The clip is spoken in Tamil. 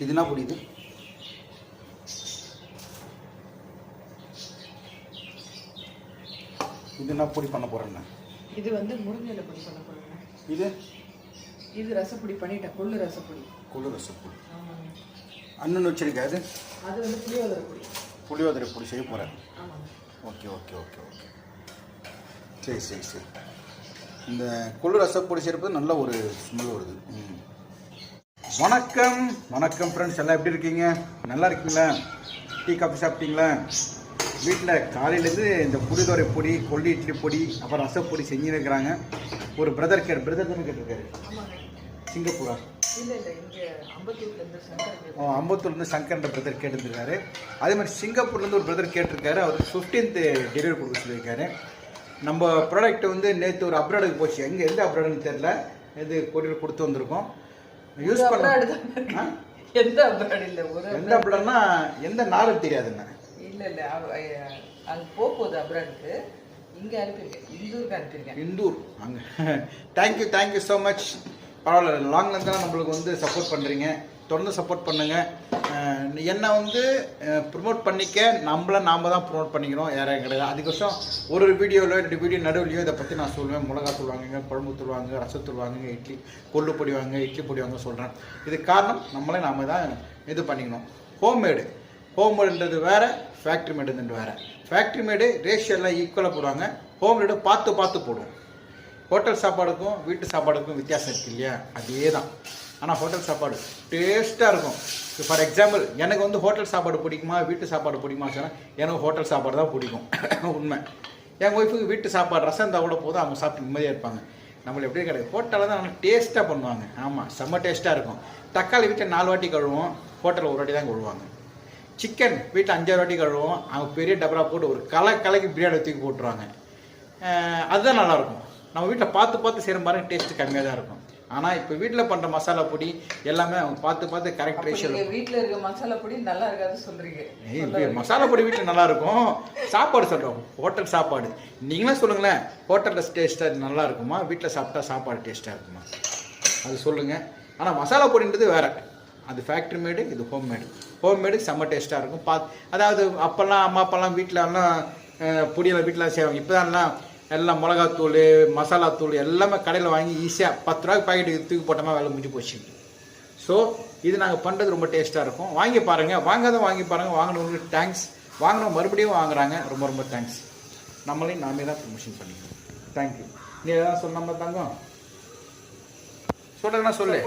இது என்ன பொடி இது? இது என்ன பொடி பண்ண போகிறேன்னா? இது வந்து முருங்கையில பொடி பண்ண போகிறேங்க. இது ரசப்பொடி பண்ணிட்டேன். கொள்ளு ரசப்பொடி. கொள்ளு ரசப்பொடி. ஆமாங்க. அண்ணன் வச்சிருக்கா அது? அது வந்து புளியோதரை பொடி. புளியோதரை பொடி செய்ய போகிறேன். ஆமாங்க. Okay okay okay okay. சரி சரி சரி. இந்த கொள்ளு ரசப்பொடி செய்யறது நல்ல ஒரு ஸ்மெல் வருது. வணக்கம் வணக்கம் ஃப்ரெண்ட்ஸ், எல்லாம் எப்படி இருக்கீங்க? நல்லா இருக்கீங்களா? டீ காஃபி சாப்பிட்டீங்களா? வீட்டில் காலையிலேருந்து இந்த புளிதோரை பொடி, கொள்ளு இட்லி பொடி, அப்புறம் ரசப்பொடி செஞ்சுருக்கிறாங்க. ஒரு பிரதர் தானே கேட்டிருக்காரு. சிங்கப்பூரா? அம்பத்தூர்லேருந்து சங்கர்ன்ற பிரதர் கேட்டிருக்காரு. அதே மாதிரி சிங்கப்பூர்லேருந்து ஒரு பிரதர் கேட்டிருக்காரு. அவருக்கு 15th டெலிவரி கொடுக்க சொல்லியிருக்காரு. நம்ம ப்ராடக்ட் வந்து நேற்று ஒரு அப்ராடுக்கு போச்சு. எந்த அப்ராடுன்னு தெரில, இது கொரியர் கொடுத்து வந்திருக்கோம். யூஸ் பண்ண எந்த அப்ராடுனா எந்த நாளும் தெரியாதுண்ணா. இல்லை அது போகுது அப்ராடுக்கு. இங்கே அனுப்பியிருக்கேன், இந்தூருக்கு அனுப்பியிருக்கேன். இந்தூர் அங்கே. Thank you so much. பரவாயில்ல, லாங்லேருந்து நம்மளுக்கு வந்து சப்போர்ட் பண்ணுறீங்க. தொடர்ந்து சப்போர்ட் பண்ணுங்கள். என்னை வந்து ப்ரொமோட் பண்ணிக்க நாம் தான் ப்ரொமோட் பண்ணிக்கணும், யாரும் கிடையாது. அதுக்கோசம் ஒரு வீடியோவில் 2 வீடியோ நடுவுலையோ இதை பற்றி நான் சொல்லுவேன். மிளகா தூள்வாங்க, குழம்பு தூள்வாங்க, ரசம் தூள்வாங்க, இட்லி கொள்ளு பொடி வாங்க, இட்லி பொடி வாங்க சொல்கிறேன். இதுக்கு காரணம் நம்மளே நாம் தான் இது பண்ணிக்கணும். ஹோம்மேடுன்றது வேறு, ஃபேக்ட்ரி மேடுன்றது வேறு. ஃபேக்ட்ரி மேடு ரேஷியோலாம் ஈக்குவலாக போடுவாங்க. ஹோம்மேடு பார்த்து போடுவோம். ஹோட்டல் சாப்பாடுக்கும் வீட்டு சாப்பாடுக்கும் வித்தியாசம் இருக்குது இல்லையா? அதே தான். ஆனால் ஹோட்டல் சாப்பாடு டேஸ்ட்டாக இருக்கும். ஃபார் எக்ஸாம்பிள், எனக்கு வந்து ஹோட்டல் சாப்பாடு பிடிக்குமா வீட்டு சாப்பாடு பிடிக்குமா சொன்னால் எனக்கு ஹோட்டல் சாப்பாடு தான் பிடிக்கும். உண்மை. என் ஒய்ஃபுக்கு வீட்டு சாப்பாடு ரசம் இருந்தால் கூட போதும், அவங்க சாப்பிட்டு நிம்மதியாக இருப்பாங்க. நம்மளை எப்படியே கிடையாது, ஹோட்டலில் தான் நல்லா டேஸ்ட்டாக பண்ணுவாங்க. ஆமாம், செம்ம டேஸ்ட்டாக இருக்கும். தக்காளி வீட்டில் 4 வாட்டி கழுவோம், ஹோட்டலில் 1 வாட்டி தான் கழுவுவாங்க. சிக்கன் வீட்டில் 5 வாட்டி கழுவோம், அவங்க பெரிய டபரா போட்டு ஒரு கலக்கி பிரியாணி தூக்கி போட்டுருவாங்க. அதுதான் நல்லாயிருக்கும். நம்ம வீட்டில் பார்த்து செய்கிற மாதிரி டேஸ்ட்டு கம்மியாக தான் இருக்கும். ஆனால் இப்போ வீட்டில் பண்ணுற மசாலா பொடி எல்லாமே அவங்க பார்த்து கரெக்ட் ரேஷியோ. வீட்டில் இருக்க மசாலா பொடி நல்லா இருக்காது சொல்கிறீங்க. மசாலா பொடி வீட்டில் நல்லா இருக்கும். சாப்பாடு சொல்கிறோம், ஹோட்டல் சாப்பாடு. நீங்களே சொல்லுங்களேன், ஹோட்டலில் டேஸ்ட்டாக நல்லா இருக்குமா, வீட்டில் சாப்பிட்டா சாப்பாடு டேஸ்ட்டாக இருக்குமா? அது சொல்லுங்கள். ஆனால் மசாலா பொடின்றது வேறு. அது ஃபேக்ட்ரி மேடு, இது ஹோம்மேடு செம்ம டேஸ்ட்டாக இருக்கும். அதாவது அப்போல்லாம் அம்மா அப்பாலாம் வீட்டிலலாம் பொடியெல்லாம் வீட்டில் செய்வாங்க. இப்போ தான் எல்லாம் மிளகாத்தூள், மசாலாத்தூள் எல்லாமே கடையில் வாங்கி ஈஸியாக 10 ரூபாய்க்கு பாக்கெட்டுக்கு தூக்கி போட்டோமா வேலை முடிஞ்சு போச்சு. ஸோ இது நாங்கள் பண்ணுறது ரொம்ப டேஸ்ட்டாக இருக்கும். வாங்கி பாருங்கள், வாங்கி பாருங்கள். வாங்கினவங்களுக்கு தேங்க்ஸ். வாங்கினவங்க மறுபடியும் வாங்குறாங்க, ரொம்ப தேங்க்ஸ். நம்மளையும் நாமே தான் ப்ரொமோஷன் பண்ணிக்கிறோம். தேங்க்யூ. நீ எதாவது சொன்ன தங்கம் சொல்லுன்னா சொல்லு.